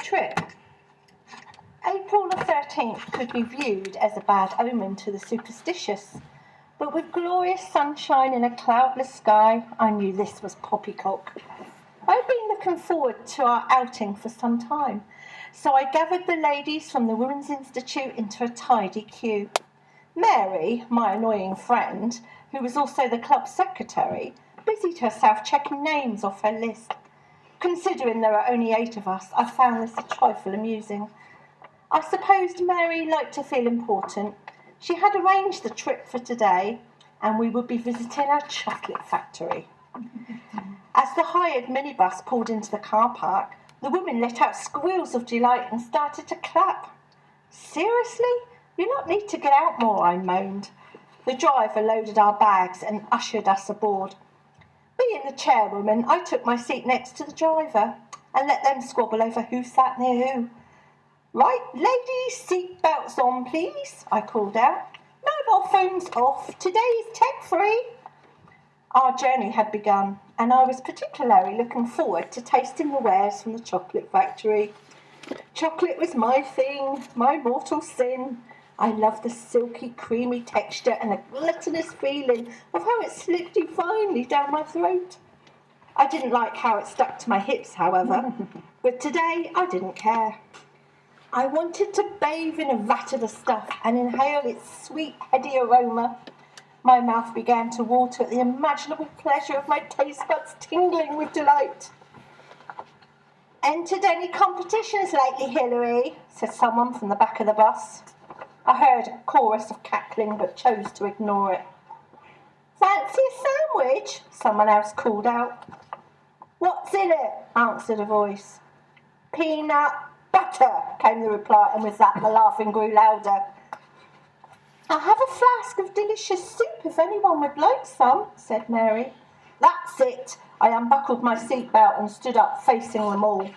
trip. April the 13th could be viewed as a bad omen to the superstitious, but with glorious sunshine in a cloudless sky, I knew this was poppycock. I'd been looking forward to our outing for some time, so I gathered the ladies from the Women's Institute into a tidy queue. Mary, my annoying friend, who was also the club secretary, busied herself checking names off her list. Considering there are only 8 of us, I found this a trifle amusing. I supposed Mary liked to feel important. She had arranged the trip for today, and we would be visiting a chocolate factory. As the hired minibus pulled into the car park, the women let out squeals of delight and started to clap. Seriously? You lot need to get out more, I moaned. The driver loaded our bags and ushered us aboard. Being the chairwoman, I took my seat next to the driver and let them squabble over who sat near who. Right, ladies, seat belts on, please, I called out. Mobile phones off. Today is tech-free. Our journey had begun, and I was particularly looking forward to tasting the wares from the chocolate factory. Chocolate was my thing, my mortal sin. I loved the silky, creamy texture and the gluttonous feeling of how it slipped divinely down my throat. I didn't like how it stuck to my hips, however, but today I didn't care. I wanted to bathe in a vat of the stuff and inhale its sweet, heady aroma. My mouth began to water at the imaginable pleasure of my taste buds tingling with delight. "Entered any competitions lately, Hilary?" said someone from the back of the bus. I heard a chorus of cackling but chose to ignore it. "Fancy a sandwich?" someone else called out. "What's in it?" answered a voice. "Peanut butter," came the reply, and with that the laughing grew louder. "I have a flask of delicious soup if anyone would like some," said Mary. "That's it." I unbuckled my seatbelt and stood up facing them all.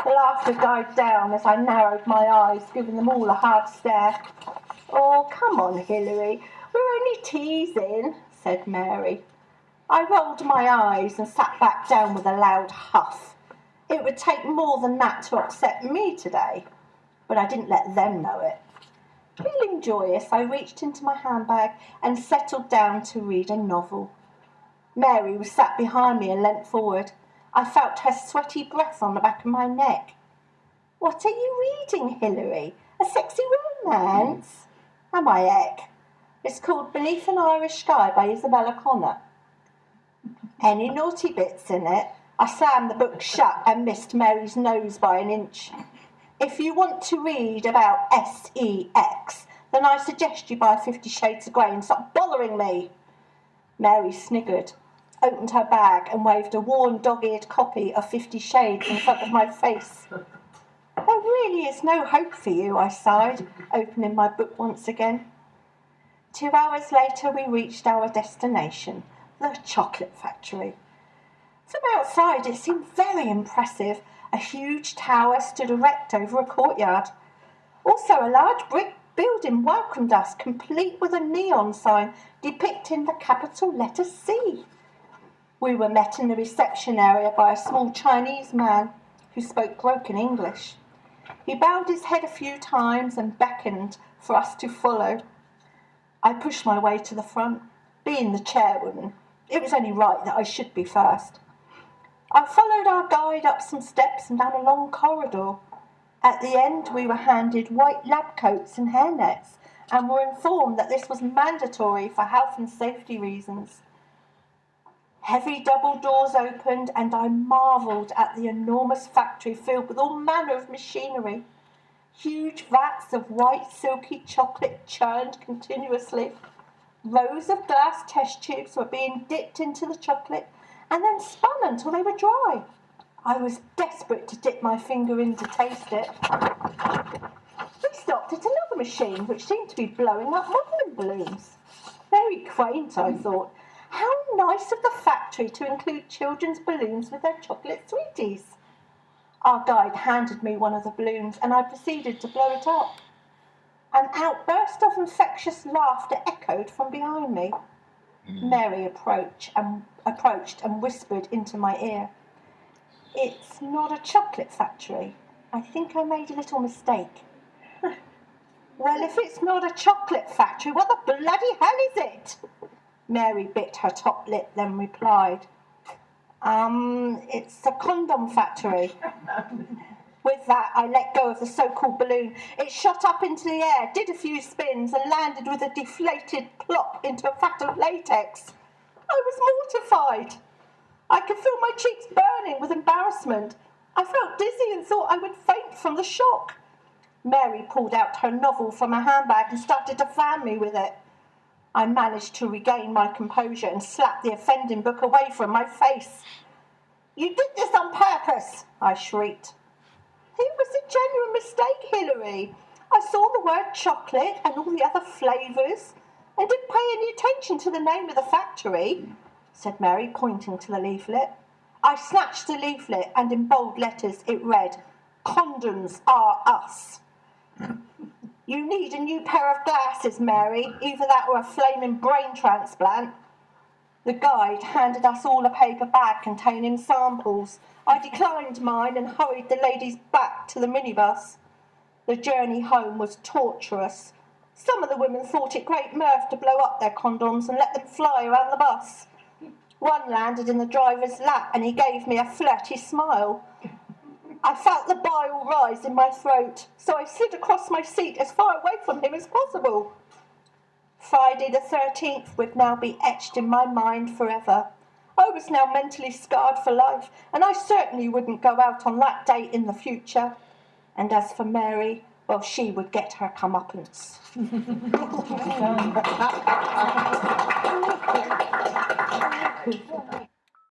The laughter died down as I narrowed my eyes, giving them all a hard stare. "Oh, come on, Hilary, we're only teasing," said Mary. I rolled my eyes and sat back down with a loud huff. It would take more than that to upset me today, but I didn't let them know it. Feeling joyous, I reached into my handbag and settled down to read a novel. Mary was sat behind me and leant forward. I felt her sweaty breath on the back of my neck. "What are you reading, Hilary? A sexy romance?" "Am I heck? It's called Beneath an Irish Sky by Isabella Connor." "Any naughty bits in it?" I slammed the book shut and missed Mary's nose by an inch. "If you want to read about sex, then I suggest you buy 50 Shades of Grey and stop bothering me." Mary sniggered, opened her bag and waved a worn, dog-eared copy of 50 Shades in front of my face. "There really is no hope for you," I sighed, opening my book once again. 2 hours later we reached our destination, the chocolate factory. From outside it seemed very impressive. A huge tower stood erect over a courtyard. Also a large brick building welcomed us, complete with a neon sign depicting the capital letter C. We were met in the reception area by a small Chinese man who spoke broken English. He bowed his head a few times and beckoned for us to follow. I pushed my way to the front. Being the chairwoman, it was only right that I should be first. I followed our guide up some steps and down a long corridor. At the end, we were handed white lab coats and hairnets and were informed that this was mandatory for health and safety reasons. Heavy double doors opened and I marvelled at the enormous factory filled with all manner of machinery. Huge vats of white silky chocolate churned continuously. Rows of glass test tubes were being dipped into the chocolate and then spun until they were dry. I was desperate to dip my finger in to taste it. We stopped at another machine which seemed to be blowing up modelling balloons. Very quaint, I thought. How nice of the factory to include children's balloons with their chocolate sweeties. Our guide handed me one of the balloons and I proceeded to blow it up. An outburst of infectious laughter echoed from behind me. Mary approached and whispered into my ear, "It's not a chocolate factory, I think I made a little mistake. Well, if it's not a chocolate factory, what the bloody hell is it? Mary bit her top lip, then replied, it's a condom factory. With that, I let go of the so-called balloon. It shot up into the air, did a few spins, and landed with a deflated plop into a vat of latex. I was mortified. I could feel my cheeks burning with embarrassment. I felt dizzy and thought I would faint from the shock. Mary pulled out her novel from her handbag and started to fan me with it. I managed to regain my composure and slapped the offending book away from my face. You did this on purpose, I shrieked. It was a genuine mistake, Hilary. I saw the word chocolate and all the other flavours and didn't pay any attention to the name of the factory, said Mary, pointing to the leaflet. I snatched the leaflet and in bold letters it read, Condoms are us. You need a new pair of glasses, Mary, either that or a flaming brain transplant. The guide handed us all a paper bag containing samples. I declined mine and hurried the ladies back to the minibus. The journey home was torturous. Some of the women thought it great mirth to blow up their condoms and let them fly around the bus. One landed in the driver's lap and he gave me a flirty smile. I felt the bile rise in my throat, so I slid across my seat as far away from him as possible. Friday the 13th would now be etched in my mind forever. I was now mentally scarred for life, and I certainly wouldn't go out on that date in the future. And as for Mary, well, she would get her comeuppance.